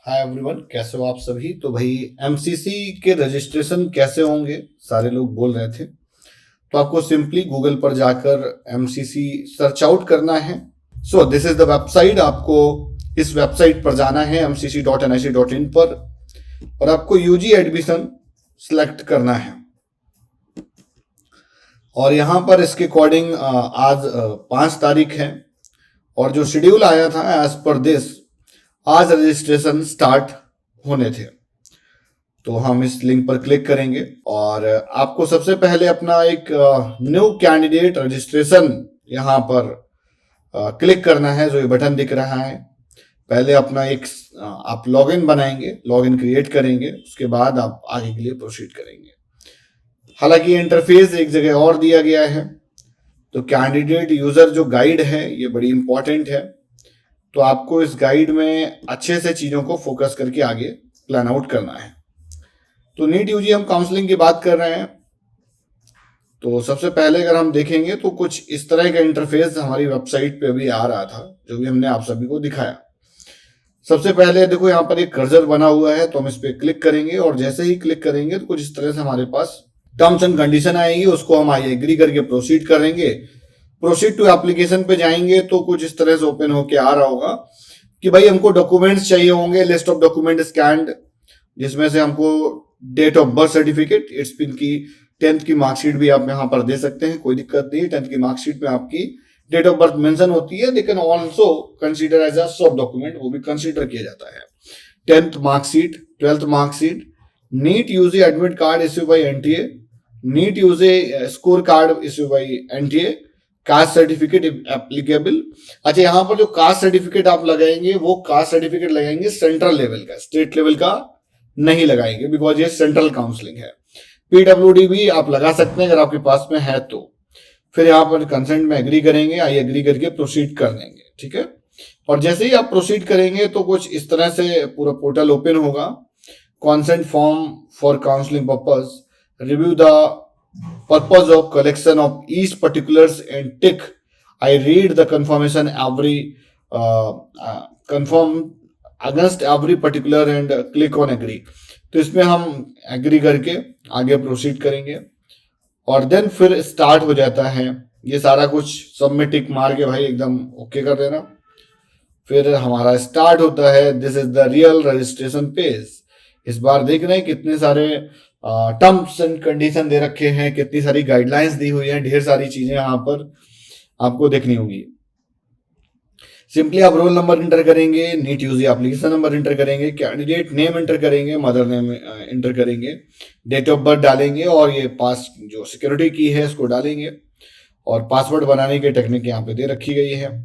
Hi everyone, कैसे हो आप सभी। तो भाई एमसीसी के रजिस्ट्रेशन कैसे होंगे, सारे लोग बोल रहे थे। तो आपको सिंपली गूगल पर जाकर एमसीसी सर्च आउट करना है। So this is the website. आपको इस वेबसाइट पर जाना है mcc.nic.in पर और आपको यूजी एडमिशन सिलेक्ट करना है। और यहाँ पर इसके अकॉर्डिंग आज 5 तारीख है और जो शेड्यूल आया था एज पर दिस आज रजिस्ट्रेशन स्टार्ट होने थे। तो हम इस लिंक पर क्लिक करेंगे और आपको सबसे पहले अपना एक न्यू कैंडिडेट रजिस्ट्रेशन यहाँ पर क्लिक करना है। जो ये बटन दिख रहा है, पहले अपना एक आप लॉगिन बनाएंगे, लॉगिन क्रिएट करेंगे, उसके बाद आप आगे के लिए प्रोसीड करेंगे। हालांकि इंटरफेस एक जगह और दिया गया है। तो कैंडिडेट यूजर जो गाइड है ये बड़ी इंपॉर्टेंट है। तो आपको इस गाइड में अच्छे से चीज़ों को फोकस करके आगे प्लान आउट करना है। तो नीट यूजी हम काउंसलिंग की बात कर रहे हैं। तो सबसे पहले अगर हम देखेंगे तो कुछ इस तरह का इंटरफेस हमारी वेबसाइट पे अभी आ रहा था, जो भी हमने आप सभी को दिखाया। सबसे पहले देखो यहाँ पर एक कर्सर बना हुआ है, तो हम इस पर क्लिक करेंगे और जैसे ही क्लिक करेंगे तो कुछ इस तरह से हमारे पास टर्म्स एंड कंडीशन आएगी। उसको हम आई एग्री करके प्रोसीड करेंगे। प्रोसीड टू एप्लीकेशन पे जाएंगे तो कुछ इस तरह से ओपन होके आ रहा होगा कि भाई हमको डॉक्यूमेंट्स चाहिए होंगे, लिस्ट ऑफ डॉक्यूमेंट स्कैंड, जिसमें से हमको डेट ऑफ बर्थ सर्टिफिकेट, इट्स पिन की 10th की मार्कशीट भी आप यहाँ पर दे सकते हैं, कोई दिक्कत नहीं है। 10th की मार्कशीट में आपकी डेट ऑफ बर्थ मेंशन होती है, लेकिन also consider as a soft document, वो भी कंसीडर किया जाता है। 10th marksheet, 12th marksheet, NEET UG admit card issue by NTA, NEET UG score card issue by NTA, caste certificate applicable. अच्छा, यहाँ पर जो कास्ट सर्टिफिकेट आप लगाएंगे वो कास्ट सर्टिफिकेट लगाएंगे सेंट्रल लेवल का, स्टेट लेवल का नहीं लगाएंगे, बिकॉज ये सेंट्रल काउंसलिंग है। पीडब्ल्यूडी भी आप लगा सकते हैं अगर आपके पास में है तो। फिर यहाँ पर कंसेंट में एग्री करेंगे, आई एग्री करके प्रोसीड कर देंगे, ठीक है। और जैसे ही आप प्रोसीड करेंगे तो कुछ इस तरह से पूरा पोर्टल ओपन होगा। Consent form for counselling purpose, review the purpose of collection of each particulars and tick I read the confirmation every confirm against every particular and click on agree। तो इसमें हम एग्री करके आगे proceed करेंगे और then फिर start हो जाता है। ये सारा कुछ सबमिट टिक मार के भाई एकदम ओके कर देना। फिर हमारा स्टार्ट होता है। This is the real registration page. इस बार देख रहे हैं कितने सारे टर्म्स एंड कंडीशन दे रखे हैं, कितनी सारी गाइडलाइंस दी हुई हैं, ढेर सारी चीजें यहाँ पर आपको देखनी होगी। सिंपली आप रोल नंबर इंटर करेंगे, NEET UG application number enter करेंगे, कैंडिडेट नेम इंटर करेंगे, मदर नेम इंटर करेंगे, डेट ऑफ बर्थ डालेंगे और ये पास जो सिक्योरिटी की है इसको डालेंगे और पासवर्ड बनाने की टेक्निक यहाँ पे दे रखी गई है।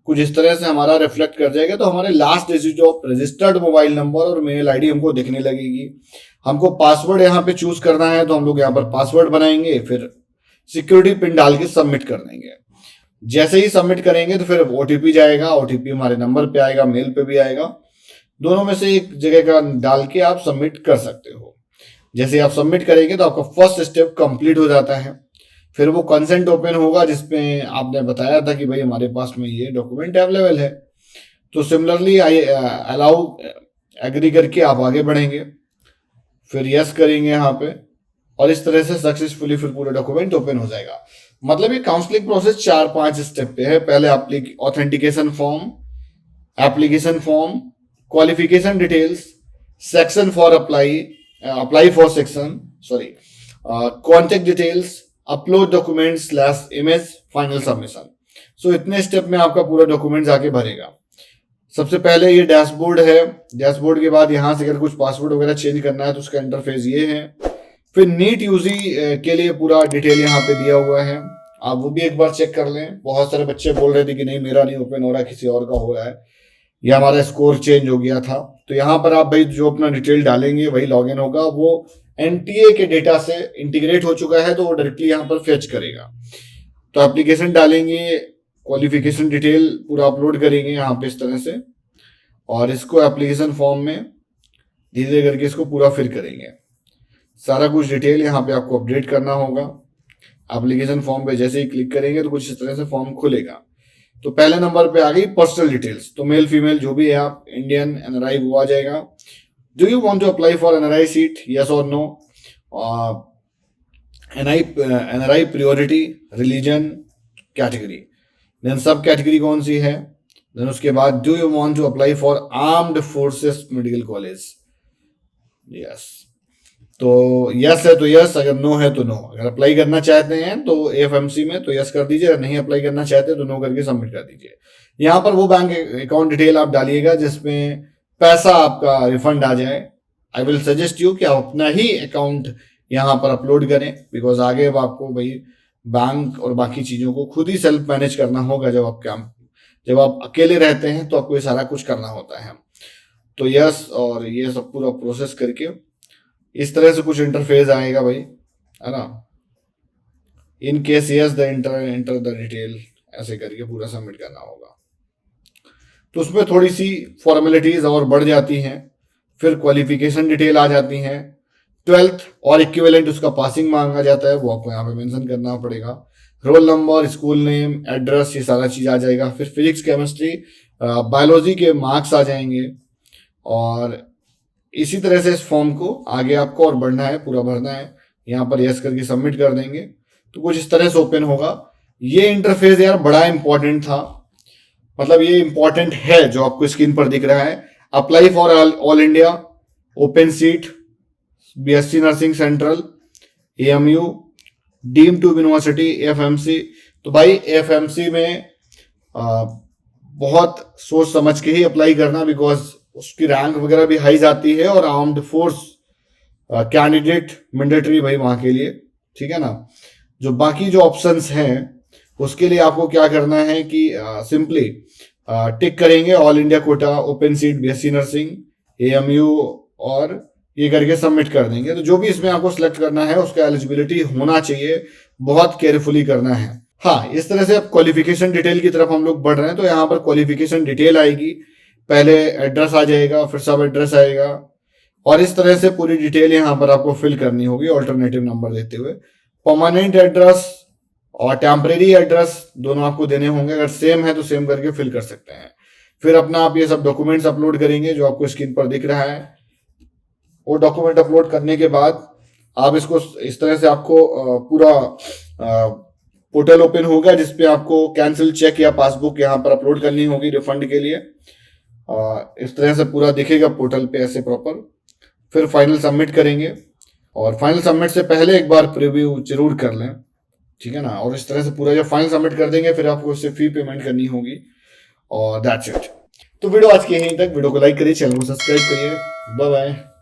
कुछ इस तरह से हमारा रिफ्लेक्ट कर जाएगा। तो हमारे last digit of registered mobile number और मेल आईडी हमको दिखने लगेगी। हमको पासवर्ड यहाँ पे चूज करना है, तो हम लोग यहाँ पर पासवर्ड बनाएंगे, फिर सिक्योरिटी पिन डाल के सबमिट कर देंगे। जैसे ही सबमिट करेंगे तो फिर ओटीपी जाएगा, ओटीपी हमारे नंबर पे आएगा, मेल पे भी आएगा, दोनों में से एक जगह का डाल के आप सबमिट कर सकते हो। जैसे आप सबमिट करेंगे तो आपका फर्स्ट स्टेप कंप्लीट हो जाता है। फिर वो कंसेंट ओपन होगा जिसमें आपने बताया था कि भाई हमारे पास में ये डॉक्यूमेंट अवेलेबल है। तो सिमिलरली आई अलाउ एग्री करके आप आगे बढ़ेंगे, फिर यस करेंगे यहाँ पे और इस तरह से सक्सेसफुली फिर पूरा डॉक्यूमेंट ओपन हो जाएगा। मतलब ये काउंसलिंग प्रोसेस 4-5 स्टेप पे है। पहले authentication form, application form, qualification details, section for apply for section, sorry, contact details, upload document slash image, final submission. So इतने स्टेप में आपका पूरा डॉक्यूमेंट जाके भरेगा। सबसे पहले ये डैशबोर्ड है। डैशबोर्ड के बाद यहाँ से अगर कुछ पासवर्ड वगैरह चेंज करना है तो उसका इंटरफेस ये है। फिर नीट यूजी के लिए पूरा डिटेल यहाँ पे दिया हुआ है, आप वो भी एक बार चेक कर लें। बहुत सारे बच्चे बोल रहे थे कि नहीं मेरा नहीं ओपन हो रहा है, किसी और का हो रहा है, या हमारा स्कोर चेंज हो गया था। तो यहाँ पर आप भाई जो अपना डिटेल डालेंगे वही लॉगिन होगा। वो एनटीए के डेटा से इंटीग्रेट हो चुका है तो वो डायरेक्टली यहाँ पर फेच करेगा। तो एप्लीकेशन डालेंगे, क्वालिफिकेशन डिटेल पूरा अपलोड करेंगे यहाँ पे इस तरह से, और इसको एप्लीकेशन फॉर्म में धीरे धीरे करके इसको पूरा फिल करेंगे। सारा कुछ डिटेल यहाँ पे आपको अपडेट करना होगा। एप्लीकेशन फॉर्म पे जैसे ही क्लिक करेंगे तो कुछ इस तरह से फॉर्म खुलेगा। तो पहले नंबर पे आ गई पर्सनल डिटेल्स, तो मेल फीमेल जो भी है आप, इंडियन, एनआरआई, वो आ जाएगा। Do you want to apply for NRI seat, yes और no, NRI priority, religion, category, then sub category कौन सी है, देन उसके बाद do you want to apply for armed forces medical college, yes. तो यस है तो यस, अगर नो है तो नो। अगर अप्लाई करना चाहते हैं तो एफएमसी में तो यस कर दीजिए, अगर नहीं अप्लाई करना चाहते तो नो करके सबमिट कर दीजिए। यहाँ पर वो बैंक अकाउंट डिटेल आप डालिएगा जिसमें पैसा आपका रिफंड आ जाए। आई विल सजेस्ट यू कि आप अपना ही अकाउंट यहाँ पर अपलोड करें, बिकॉज आगे अब आपको भाई बैंक और बाकी चीज़ों को खुद ही सेल्फ मैनेज करना होगा। जब आप अकेले रहते हैं तो आपको ये सारा कुछ करना होता है। तो यस, और ये सब पूरा प्रोसेस करके इस तरह से कुछ इंटरफेस आएगा भाई, है ना। In case yes the enter the detail, ऐसे करके पूरा सबमिट करना होगा। तो उसमें थोड़ी सी फॉर्मेलिटीज और बढ़ जाती हैं। फिर क्वालिफिकेशन डिटेल आ जाती हैं, 12th और इक्विवेलेंट उसका पासिंग मांगा जाता है, वो आपको यहाँ पे मेंशन करना पड़ेगा। Roll number, school name, address, ये सारा चीज़ आ जाएगा। फिर फिजिक्स, केमिस्ट्री, बायोलॉजी के मार्क्स आ जाएंगे। और इसी तरह से इस फॉर्म को आगे आपको और बढ़ना है, पूरा भरना है। यहाँ पर यस करके सबमिट कर देंगे तो कुछ इस तरह से ओपन होगा। ये इंटरफेस यार बड़ा इंपॉर्टेंट था, मतलब ये इंपॉर्टेंट है जो आपको स्क्रीन पर दिख रहा है। Apply for all India open seat, BSc nursing central, AMU, deem to university, FMC. तो भाई एफएमसी में बहुत सोच समझ के ही अप्लाई करना, बिकॉज उसकी रैंक वगैरह भी हाई जाती है। और आर्म्ड फोर्स कैंडिडेट मैंडेटरी भाई वहाँ के लिए, ठीक है ना। जो बाकी जो ऑप्शंस हैं उसके लिए आपको क्या करना है कि सिंपली टिक करेंगे all India quota, open seat, BSc nursing, AMU, और ये करके सबमिट कर देंगे। तो जो भी इसमें आपको सिलेक्ट करना है उसका एलिजिबिलिटी होना चाहिए, बहुत केयरफुली करना है। हाँ, इस तरह से अब क्वालिफिकेशन डिटेल की तरफ हम लोग बढ़ रहे हैं। तो यहाँ पर क्वालिफिकेशन डिटेल आएगी, पहले एड्रेस आ जाएगा, फिर सब एड्रेस आएगा, और इस तरह से पूरी डिटेल यहाँ पर आपको फिल करनी होगी ऑल्टरनेटिव नंबर देते हुए। परमानेंट एड्रेस और टेम्परेरी एड्रेस दोनों आपको देने होंगे, अगर सेम है तो सेम करके फिल कर सकते हैं। फिर अपना आप ये सब डॉक्यूमेंट्स अपलोड करेंगे जो आपको स्क्रीन पर दिख रहा है। वो डॉक्यूमेंट अपलोड करने के बाद आप इसको इस तरह से आपको पूरा पोर्टल ओपन होगा जिसपे आपको कैंसिल चेक या पासबुक यहाँ पर अपलोड करनी होगी रिफंड के लिए। इस तरह से पूरा दिखेगा पोर्टल पे ऐसे प्रॉपर। फिर फाइनल सबमिट करेंगे, और फाइनल सबमिट से पहले एक बार प्रीव्यू जरूर कर लें, ठीक है ना। और इस तरह से पूरा जब फाइनल सबमिट कर देंगे फिर आपको उससे फी पेमेंट करनी होगी, और दैट्स इट। तो वीडियो आज की यहीं तक। वीडियो को लाइक करिए, चैनल को सब्सक्राइब करिए। Bye bye.